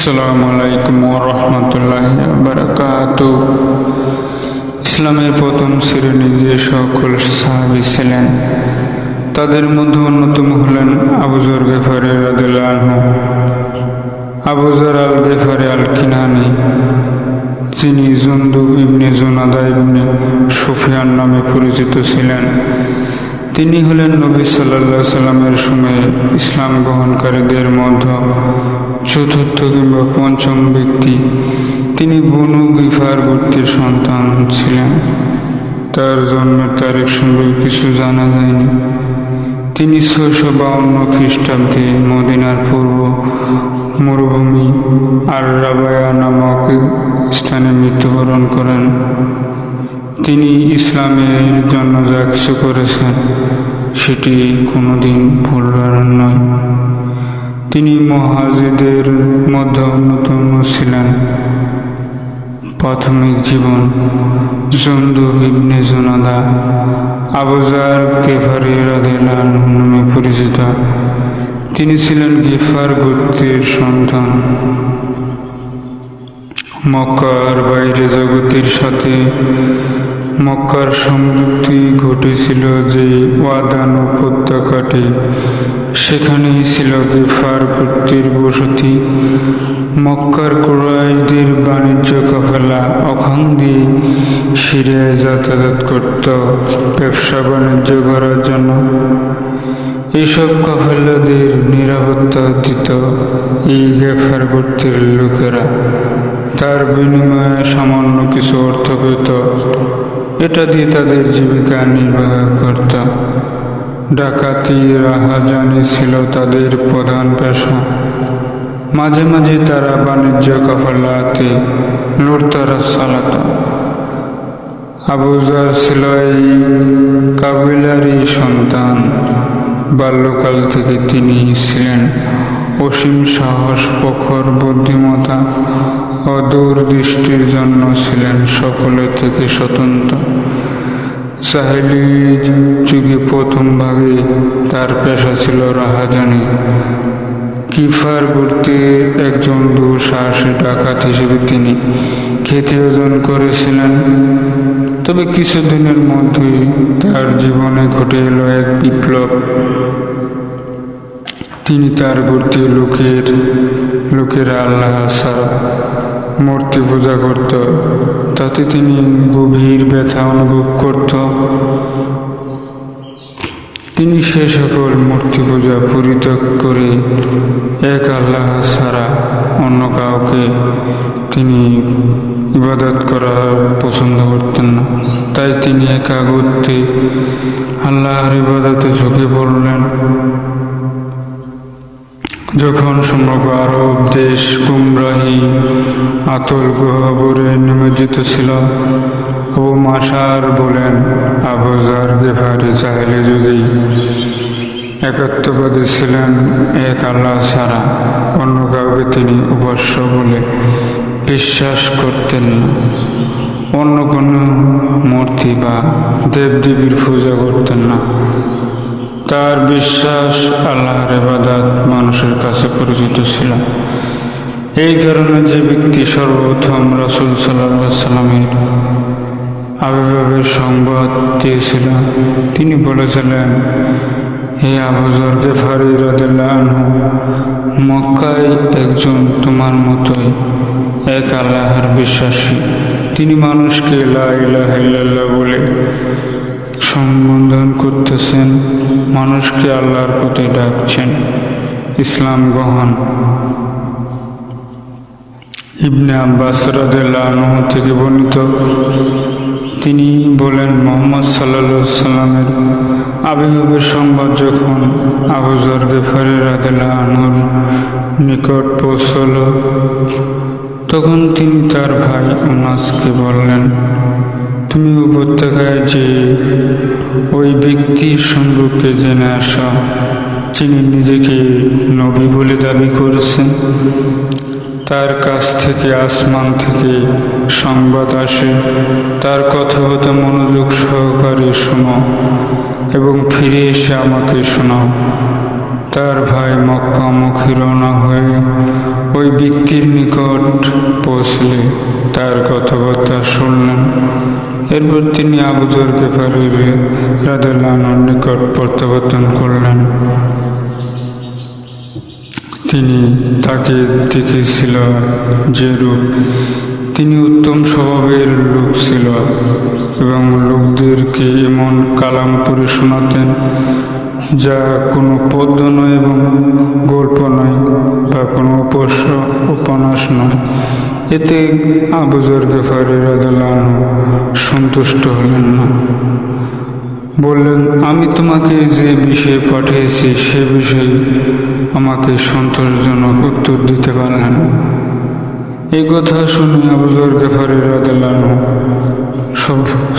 আসসালামু আলাইকুম ওয়া রাহমাতুল্লাহি ওয়া বারাকাতুহু। ইসলামের প্রথম শ্রেণীর যে সকল সাহাবী ছিলেন তাদের মধ্যে অন্যতম হলেন আবু যর গিফারী রাদিয়াল্লাহু আনহু। আবু যর আল গিফারী আল কিনানী, যিনি জুনদুব ইবনে জুনাদা ইবনে সুফিয়ান নামে পরিচিত ছিলেন, তিনি হলেন নবী সাল্লাল্লাহু আলাইহি সাল্লামের সময়ে ইসলাম গ্রহণকারীদের মধ্যে চতুর্থ কিংবা পঞ্চম ব্যক্তি। তিনি বনু গিফার গোত্রের সন্তান ছিলেন। তার জন্মের তারিখ সম্পর্কে কিছু জানা যায়নি। তিনি 652 খ্রিস্টাব্দে মদিনার পূর্ব মরুভূমি আর রাবায়া নামক স্থানে মৃত্যুবরণ করেন। তিনি ইসলামের জন্য যা কিছু করেছেন সেটি কোনোদিন ভুলবার নয়। তিনি মুহাজিরদের মধ্যে অন্যতম ছিলেন। প্রাথমিক জীবন জুনদুব ইবনে জুনাদা আবু যর গিফারী রাদিয়াল্লাহু আনহু নামে পরিচিত। তিনি ছিলেন গিফার গোত্রের সন্তান। মক্কার বাইরে জগতের সাথে মক্কার সংযুক্তি ঘটেছিল যে ওয়াদান উপত্যকাটি, সেখানেই ছিল গিফার গোত্রের বসতি। মক্কার কুরাইশদের বাণিজ্য কাফেলা ওখান দিয়ে সিরিয়ায় যাতায়াত করত ব্যবসা বাণিজ্য করার জন্য। এইসব কাফেলাদের নিরাপত্তা দিত এই গিফার গোত্রের লোকেরা। তার বিনিময়ে সামান্য কিছু অর্থ পেত। এটা দিয়ে তাদের জীবিকা নির্বাহ করত। ডাকাতি রাহাজানি ছিল তাদের প্রধান পেশা। মাঝে মাঝে তারা বাণিজ্য কাফেলাতে লুটতরাজ চালাত। আবু যর ছিল এই কাবিলারই সন্তান। বাল্যকাল থেকে তিনি ছিলেন অসীম সাহস, প্রখর বুদ্ধিমত্তা ও দূরদৃষ্টির জন্য ছিলেন সকলের থেকে স্বতন্ত্র। জাহেলি যুগে প্রথম ভাগে তার পেশা ছিল রাহাজানি। গিফার গোত্রের একজন দুঃসাহসী ডাকাত হিসেবে তিনি খ্যাতি অর্জন করেছিলেন। তবে কিছুদিনের মধ্যেই তার জীবনে ঘটে এলো এক বিপ্লব। তিনি তার গোত্রের লোকেরা আল্লাহ ছাড়া মূর্তি পূজা করত। তাতে তিনি গভীর ব্যথা অনুভব করত। তিনি সে সকল মূর্তি পূজা পরিত্যাগ করে এক আল্লাহ ছাড়া অন্য কাউকে তিনি ইবাদত করা পছন্দ করতেন না। তাই তিনি একাগ্রতে আল্লাহর ইবাদতে ঝুঁকে পড়লেন। যখন সমগ্র আরব দেশ গুমরাহি আতল গহ্বরে নিমজ্জিত ছিল, আবু মাশার বলেন, আবু যর গিফারী জাহেলি যুগেই একাত্মবাদী ছিলেন। এক আল্লাহ ছাড়া অন্য কাউকে তিনি উপাস্য বলে বিশ্বাস করতেন না। অন্য কোনো মূর্তি বা দেবদেবীর পূজা করতেন না। তার বিশ্বাস আল্লাহর ইবাদত মানুষের কাছে পরিচিত ছিল। এই কারণে যে ব্যক্তি সর্বপ্রথম রাসূল সাল্লাল্লাহু আলাইহি সাল্লামের আবির্ভাবের সংবাদ দিয়েছিল, তিনি বলেছিলেন, হে আবু যর গিফারী রাদিয়াল্লাহু আনহু, মক্কায় একজন তোমার মতোই এক আল্লাহর বিশ্বাসী। তিনি মানুষকে লা ইলাহা ইল্লাল্লাহ বলে সম্বোধন করতেছেন, মানুষকে আল্লাহর পথে ডাকছেন ইসলাম গ্রহণ। ইবনে আব্বাস রাদিয়াল্লাহু আনহু থেকে বর্ণিত, তিনি বলেন, মুহাম্মদ সাল্লাল্লাহু আলাইহি সাল্লামের আবির্ভাবের সংবাদ যখন আবু যর গিফারী রাদিয়াল্লাহু আনহুর নিকট পৌঁছল, তখন তিনি তার ভাই উনাসকে বললেন, তুমি উপত্যকায় যে ওই ব্যক্তির সম্পর্কে জেনে আসো, যিনি নিজেকে নবী বলে দাবি করেছেন। তার কাছ থেকে আসমান থেকে সংবাদ আসে। তার কথাবার্তা মনোযোগ সহকারে শোনো এবং ফিরে এসে আমাকে শোনাও। তার ভাই মক্কামুখী রওনা হয়ে ওই ওই ব্যক্তির নিকট পৌঁছলে তার কথাবার্তা শুনলেন। এরপর তিনি আবু যর গিফারী রাদিয়াল্লাহু আনহুর নিকট প্রত্যাবর্তন করলেন। তিনি তাকে দেখেছিল যে রূপ, তিনি উত্তম স্বভাবের লোক ছিল এবং লোকদেরকে এমন কালাম পড়ে শোনাতেন যা কোনো পদ্য নয় এবং গল্প নয় বা কোনো উপন্যাস নয়। এতে আবু যর গিফারী রাদিয়াল্লাহু আনহু সন্তুষ্ট হলেন না, বললেন, আমি তোমাকে যে বিষয়ে পাঠিয়েছি সে বিষয়ে আমাকে সন্তোষজনক উত্তর দিতে পারলেন। এই কথা শুনে আবু যর গিফারী রাদিয়াল্লাহু আনহু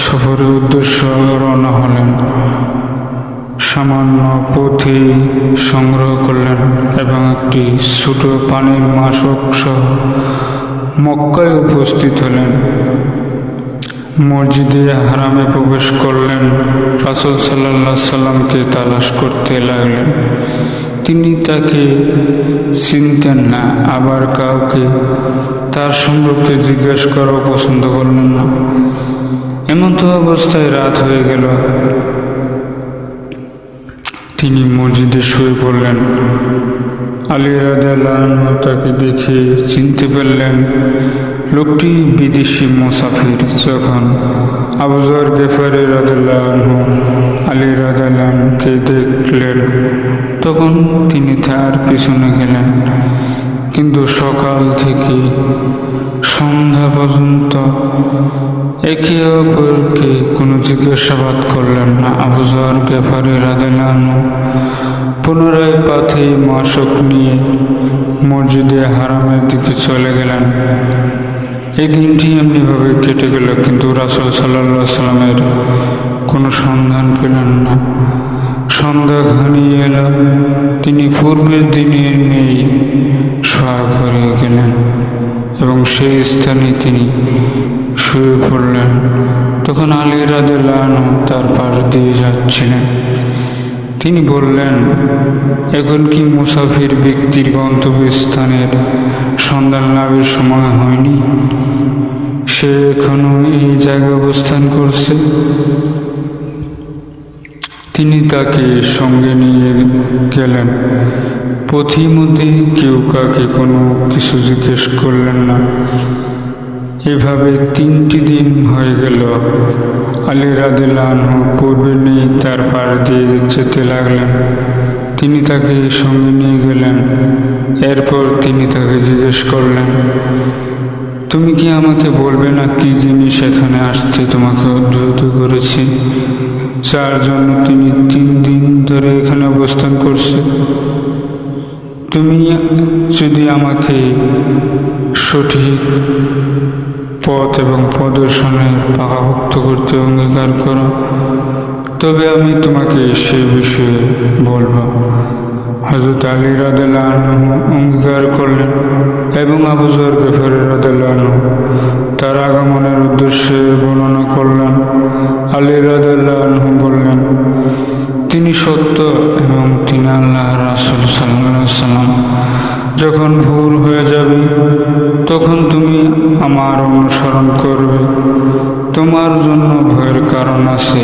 সফরের উদ্দেশ্যে রওনা হলেন। সামান্য পুঁথি সংগ্রহ করলেন এবং একটি ছোট পানির মাসক সহ মক্কায় উপস্থিত হলেন। মসজিদে হারামে প্রবেশ করলেন। রাসূল সাল্লাল্লাহু আলাইহি সাল্লামকে তালাশ করতে লাগলেন। তিনি তাকে চিনতেন না, আবার কাউকে তার সম্পর্কে জিজ্ঞাসা করাও পছন্দ করলেন না। এমতো অবস্থায় রাত হয়ে গেল। তিনি মসজিদে শুয়ে পড়লেন। আলী রাদিয়াল্লাহু আনহু তাকে দেখে চিনতে পারলেন। লোকটি বিদেশি মুসাফির। যখন আবু যর গিফারী রাদিয়াল্লাহু আনহু আলী রাদিয়াল্লাহু আনহুকে দেখলেন, তখন তিনি তার পিছনে গেলেন। কিন্তু সকাল থেকে সন্ধ্যা পর্যন্ত একে অপরকে কোনো জিজ্ঞাসাবাদ করলেন না। আবু যর গিফারী রাদিয়াল্লাহু আনহু পুনরায় পাথে মাসক নিয়ে মসজিদে হারামের দিকে চলে গেলেন। এই দিনটি এমনিভাবে কেটে গেল, কিন্তু রাসূল সাল্লাল্লাহু আলাইহি সাল্লামের কোনো সন্ধান পেলেন না। সন্ধ্যা ঘনিয়ে এল। তিনি পূর্বের দিনের নেই শোয়া ঘরে গেলেন এবং সেই স্থানে তিনি শুয়ে পড়লেন। তখন আলী রাদিয়াল্লাহু আনহু তার পাশ দিয়ে যাচ্ছিলেন। তিনি বললেন, এখন কি মুসাফির ব্যক্তির গন্তব্যস্থানের সন্ধান লাভের সময় হয়নি? সে এখনো এই জায়গায় অবস্থান করছে। তিনি তাকে সঙ্গে নিয়ে গেলেন। পথিমধ্যে কেউ কাকে কোনো কিছু জিজ্ঞেস করলেন না। এভাবে 3টি দিন হয়ে গেল। আলী রাদিয়াল্লাহু আনহু পূর্বে নেই তার পাশ দিয়ে যেতে লাগলেন। তিনি তাকে সঙ্গে নিয়ে গেলেন। এরপর তিনি তাকে জিজ্ঞেস করলেন, তুমি কি আমাকে বলবে না কি জিনিস এখানে আসতে তোমাকে উদ্ধৃত করেছে, যার জন্য তিনি 3 দিন ধরে এখানে অবস্থান করছে? তুমি যদি আমাকে সঠিক পথ এবং প্রদর্শনের পাকাভুক্ত করতে অঙ্গীকার করো, তবে আমি তোমাকে সে বিষয়ে বলবো। হযরত আলী রাদিয়াল্লাহু আনহু অঙ্গীকার করলেন এবং আবু যর গিফারী রাদিয়াল্লাহু আনহু তার আগমনের উদ্দেশ্যে বর্ণনা করলেন। আলী রাদিয়াল্লাহু আনহু বললেন, তিনি সত্য এবং তিনি আল্লাহর রাসূল সাল্লাল্লাহু আলাইহি সাল্লাম। যখন ভোর হয়ে যাবে তখন তুমি আমার অনুসরণ করবে। তোমার জন্য ভয়ের কারণ আছে।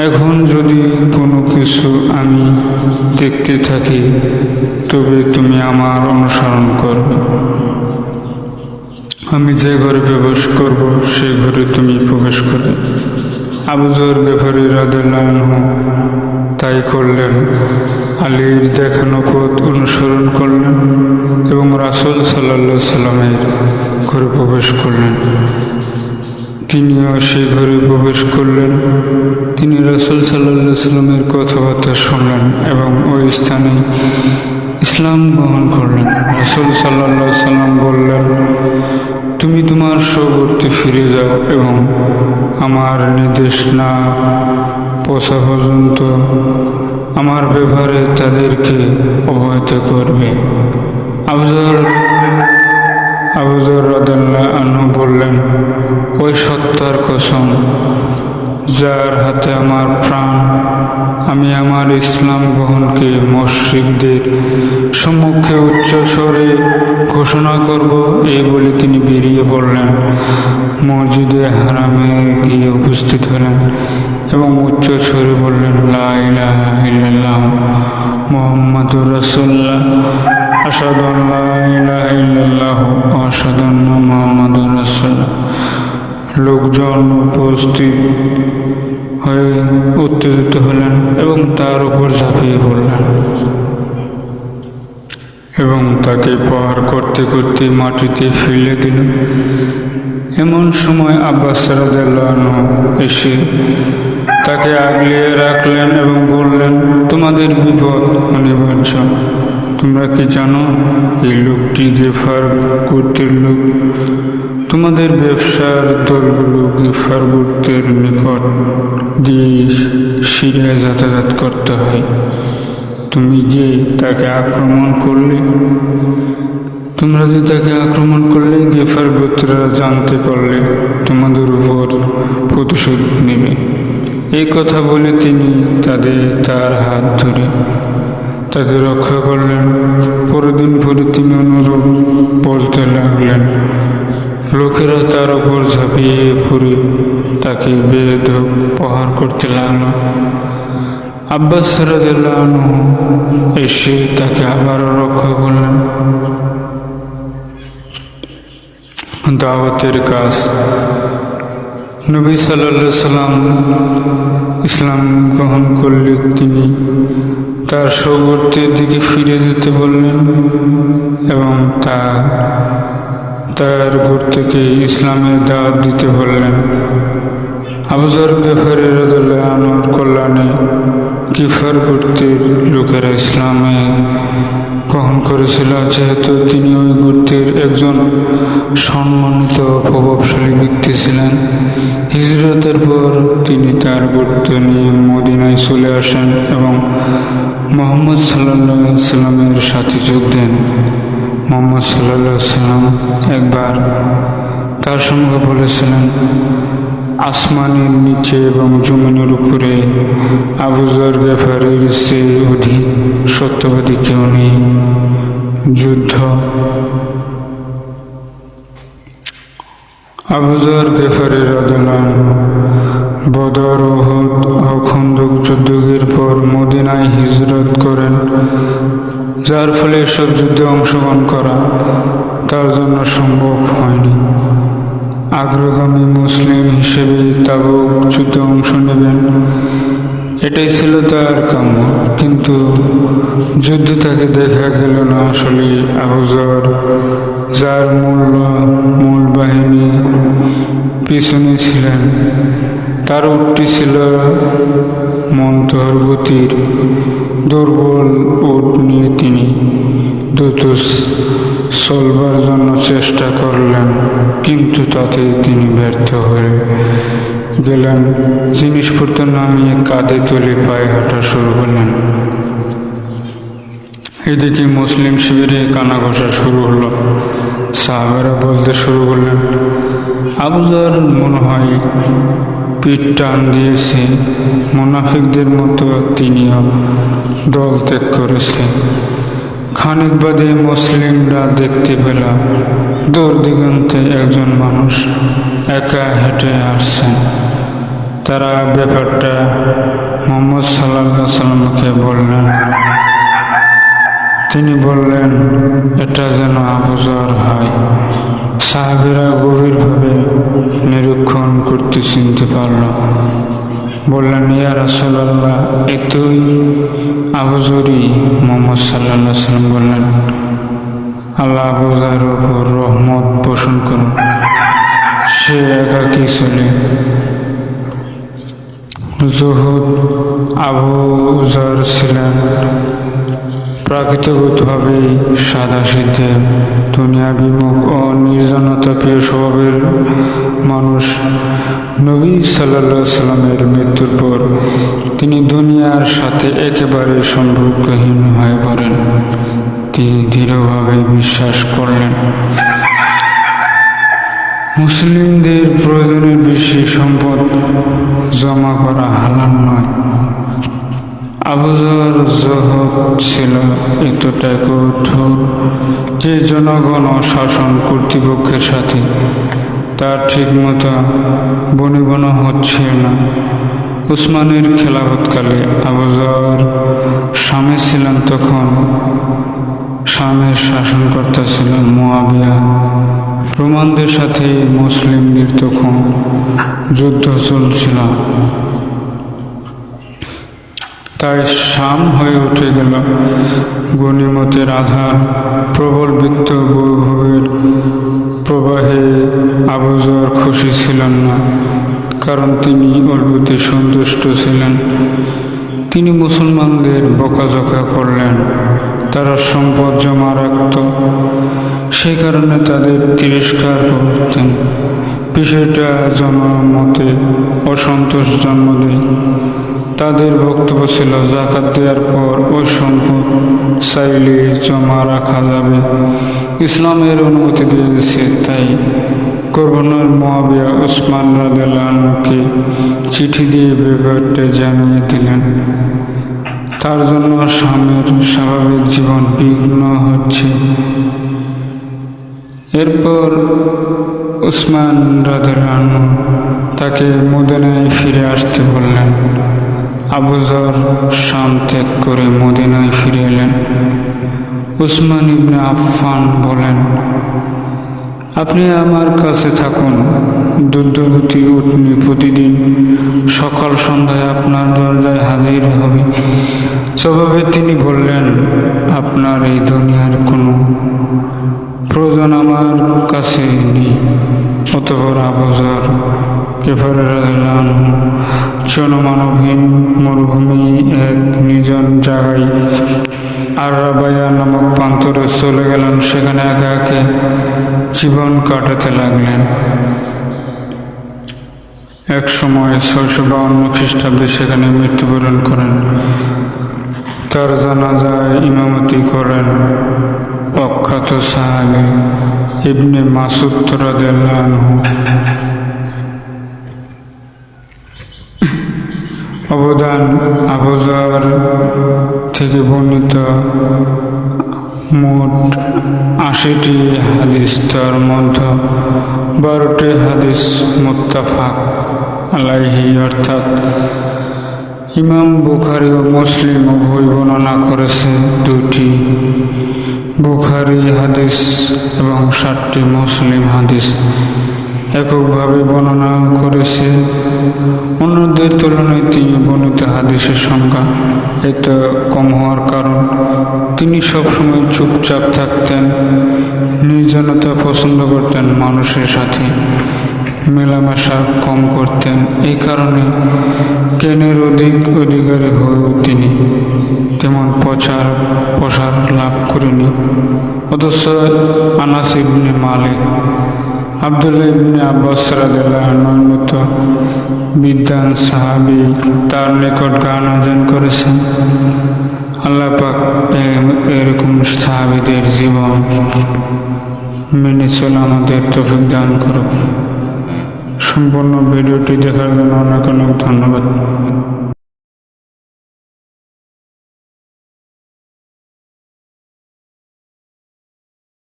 এখন যদি কোনো কিছু আমি দেখতে থাকি তবে তুমি আমার অনুসরণ করবে। আমি যে ঘরে প্রবেশ করব সে ঘরে তুমি প্রবেশ করবে। আবু যর গিফারী রাদিয়াল্লাহু আনহু তাই করলেন। আলীর দেখানো পথ অনুসরণ করলেন এবং রাসূল সাল্লাল্লাহু আলাইহি সাল্লামের ঘরে প্রবেশ করলেন। তিনিও সেই ঘরে প্রবেশ করলেন। তিনি রাসূল সাল্লাল্লাহু আলাইহি সাল্লামের কথাবার্তা শুনলেন এবং ওই স্থানে ইসলাম গ্রহণ করলেন। রাসূল সাল্লাল্লাহু আলাইহি সাল্লাম বললেন, তুমি তোমার স্বগৃহে ফিরে যাও এবং আমার নির্দেশ না পৌঁছা পর্যন্ত আমার ব্যাপারে তাদেরকে অবহিত করবে। আবু যর রাদিয়াল্লাহু আনহু বললেন, ওই সত্তার কসম যার হাতে আমার প্রাণ, আমি আমার ইসলাম গ্রহণকে মুশরিকদের সম্মুখে উচ্চ স্বরে ঘোষণা করব। এই বলে তিনি বেরিয়ে পড়লেন। মসজিদে হারামে গিয়ে উপস্থিত হলেন এবং উচ্চ স্বরে বললেন, লা ইলাহা ইল্লাল্লাহ মুহাম্মাদুর রাসূলুল্লাহ, আশহাদু আল্লা ইলাহা ইল্লাল্লাহ ওয়া আশহাদু আন্না মুহাম্মাদুর রাসূলুল্লাহ। লোকজন উপস্থিত হয়ে উত্তেজিত হলেন এবং তার উপর ঝাঁপিয়ে পড়লেন এবং তাকে প্রহার করতে করতে মাটিতে ফেলে দিল। এমন সময় আব্বাস রাদিয়াল্লাহু আনহু এসে তাকে আগলিয়ে রাখলেন এবং বললেন, তোমাদের বিপদ অনিবার্য। তোমরা কি জানো এই লোকটি গিফার গোত্রের লোক? তোমাদের ব্যবসার দলগুলো গিফার গোত্রের নিকট দিয়ে সিরিয়া যাতায়াত করতে হয়। তুমি যে তাকে আক্রমণ করলে, তোমরা যে তাকে আক্রমণ করলে গিফার গোত্ররা জানতে পারলে তোমাদের উপর প্রতিশোধ নেবে। এই কথা বলে তিনি তার হাত ধরে তাকে রক্ষা করলেন। পরের দিন ভোরে তিনি অনুরূপ বলতে লাগলেন। লোকেরা তার উপর ঝাঁপিয়ে পড়ে তাকে বেধড়ক প্রহার করতে লাগল। আব্বাস রাদিয়াল্লাহু আনহু এসে তাকে আবারও রক্ষা করলেন। দাওয়াতের কাজ। নবী সাল্লাল্লাহু আলাইহি সাল্লাম ইসলাম গ্রহণ করলে তিনি তার স্বগোত্রের দিকে ফিরে যেতে বললেন এবং তার গোত্রকে ইসলামের দাওয়াত দিতে বললেন। আবু যর গিফারী রাদিয়াল্লাহু আনহুর কল্যাণে গিফার গোত্রের লোকেরা ইসলামে গ্রহণ করেছিল, যেহেতু তিনি ওই গোত্রের একজন সম্মানিত প্রভাবশালী ব্যক্তি ছিলেন। হিজরতের পর তিনি তার গোত্র নিয়ে মদিনায় চলে আসেন এবং মুহাম্মদ সাল্লাল্লাহু আলাইহি সাল্লামের সাথে যোগ দেন। মুহাম্মদ সাল্লাল্লাহু আলাইহি সাল্লাম একবার তার সঙ্গে বলেছিলেন, আসমানের নিচে এবং জমিনের উপরে আবু যর গিফারীর চেয়ে অধিক সত্যবাদী কেউ নেই। যুদ্ধ। আবু যর গিফারী রাদিয়াল্লাহু আনহু বদর, উহুদ ও খন্দক যুদ্ধের পর মদিনায় হিজরত করেন, যার ফলে এসব যুদ্ধে অংশগ্রহণ করা তার জন্য সম্ভব হয়নি। অগ্রগামী মুসলিম হিসেবে তাবুক যুদ্ধে অংশ নেবেন, এটাই ছিল তার কাম্য। কিন্তু যুদ্ধে তাকে দেখা গেল না। আসলে আবু যর, যার মূল বাহিনী পিছনে ছিলেন, তার উটটি ছিল মন্তর গতির দুর্বল উট নিয়ে তিনি দ্রুত চলবার জন্য চেষ্টা করলেন, কিন্তু তাতে তিনি ব্যর্থ হয়ে গেলেন। জিনিসপত্র নামিয়ে কাঁধে তুলে পায়ে হাঁটা শুরু করলেন। এদিকে মুসলিম শিবিরে কানাঘোষা শুরু হলো। সাহাবারা বলতে শুরু করলেন, আবু যর মনে হয় পিঠ টান দিয়েছে, মুনাফিকদের মতো তিনিও দল ত্যাগ করেছে। খানিক বাদে মুসলিমরা দেখতে পেল দূর দিগন্তে একজন মানুষ একা হেঁটে আসছেন। তারা ব্যাপারটা মুহাম্মদ সাল্লাল্লাহু আলাইহি সাল্লামকে বললেন। তিনি বললেন, এটা যেন আবু যর হয়। সাহাবীরা গভীরভাবে নিরীক্ষণ করতে চিনতে পারল। বললেন, ইয়া রাসূলুল্লাহ, এতই আবু যরই? মুহাম্মদ সাল্লাল্লাহু আলাইহি সাল্লাম বললেন, আল্লাহ আবু যরের উপর রহমত পোষণ করুন, সে একাকী চলে। যুহুদ। আবু যর ছিলেন প্রাকৃতিকভাবেই সাদাসিধে, দুনিয়া বিমুখ ও নির্জনতা প্রিয় স্বভাবের মানুষ। নবী সাল্লাল্লাহু আলাইহি সাল্লামের মৃত্যুর পর তিনি দুনিয়ার সাথে একেবারে সম্পর্কহীন হয়ে পড়েন। তিনি দৃঢ়ভাবে বিশ্বাস করলেন, মুসলিমদের প্রয়োজনের বেশি সম্পদ জমা করা হালাল নয়। আবু যর জুহদ ছিল এতটাই কঠোর যে জনগণ ও শাসন কর্তৃপক্ষের সাথে তার ঠিকমতো বনিবনা হচ্ছে না। উসমানের খেলাফতকালে আবু যর শামে ছিলেন, তখন শামের শাসনকর্তা ছিল মুয়াবিয়া। রোমানদের সাথে মুসলিমদের তখন যুদ্ধ চলছিল, তাই শাম হয়ে উঠে গেল গনিমতের আধার। প্রবল বিত্ত বৈভবের প্রবাহে আবু যর খুশি ছিলেন না, কারণ তিনি অল্পতে সন্তুষ্ট ছিলেন। তিনি মুসলমানদের বকাঝকা করলেন, তারা সম্পদ জমা রাখত, সে কারণে তাদের তিরস্কার করতেন। বিষয়টা জনমতে অসন্তোষ জন্ম দেয়। তাদের বক্তব্য ছিল, যাকাত দেওয়ার পর ওই সম্পদ চাইলে জমা রাখা যাবে, ইসলামের অনুমতি দিয়েছে। তাই গভর্নর মুয়াবিয়া উসমান রাদিয়াল্লাহু আনহুকে চিঠি দিয়ে ব্যাপারটা জানিয়ে দিলেন। তার জন্য শামের স্বাভাবিক জীবন বিঘ্ন হচ্ছে। এরপর উসমান রাদিয়াল্লাহু আনহু তাকে মদিনায় ফিরে আসতে বললেন। আবু যর শাম ত্যাগ করে মদিনায় ফিরে এলেন। উসমান ইবনে আফফান বলেন, আপনি আমার কাছে থাকুন, দুগ্ধবতী উটনী প্রতিদিন সকাল সন্ধ্যায় আপনার দরজায় হাজির হবে। জবাবে তিনি বললেন, আপনার এই দুনিয়ার কোনো প্রয়োজন আমার কাছে নেই। অতঃপর আবু যর গিফারী রাদিয়াল্লাহু আনহু জনমানবহীন মরুভূমি এক নির্জন জায়গায় আর-রাবায়া নামক প্রান্তরে চলে গেলেন। সেখানে একা একা জীবন কাটাতে লাগলেন। এক সময় 652 খ্রিস্টাব্দে সেখানে মৃত্যুবরণ করেন। তার জানাজায় ইমামতি করেন প্রখ্যাত সাহাবী ইবনে মাসউদ রাদিয়াল্লাহু আনহু। অবদান: আবু যর থেকে বর্ণিত মোট ৮০টি হাদিস, তার মধ্যে ১২টি হাদিস মুত্তাফাক আলাইহি, অর্থাৎ ইমাম বুখারী ও মুসলিম উভয় বর্ণনা করেছে। ২টি বুখারী হাদিস এবং ৭টি মুসলিম হাদিস এককভাবে বর্ণনা করেছে। অন্যদের তুলনায় তিনি বর্ণিত হাদিসের সংখ্যা এত কম হওয়ার কারণ তিনি সবসময় চুপচাপ থাকতেন, নির্জনতা পছন্দ করতেন, মানুষের সাথে মেলামেশা কম করতেন। এই কারণে জ্ঞানের অধিকারী হয়েও তিনি তেমন প্রসার লাভ করেনি। অথচ আনাস ইবনে মালিক, আব্দুল্লাহ ইবনে আব্বাস রাদিয়াল্লাহু আনহুর মতো বিদ্বান সাহাবী তার নিকট গান আয়োজন করেছেন। আল্লাহ পাক এরকম সাহাবীদের জীবন মেনে চলে আমাদের তৌফিক দান করুক। সম্পূর্ণ ভিডিওটি দেখার জন্য অনেক অনেক ধন্যবাদ।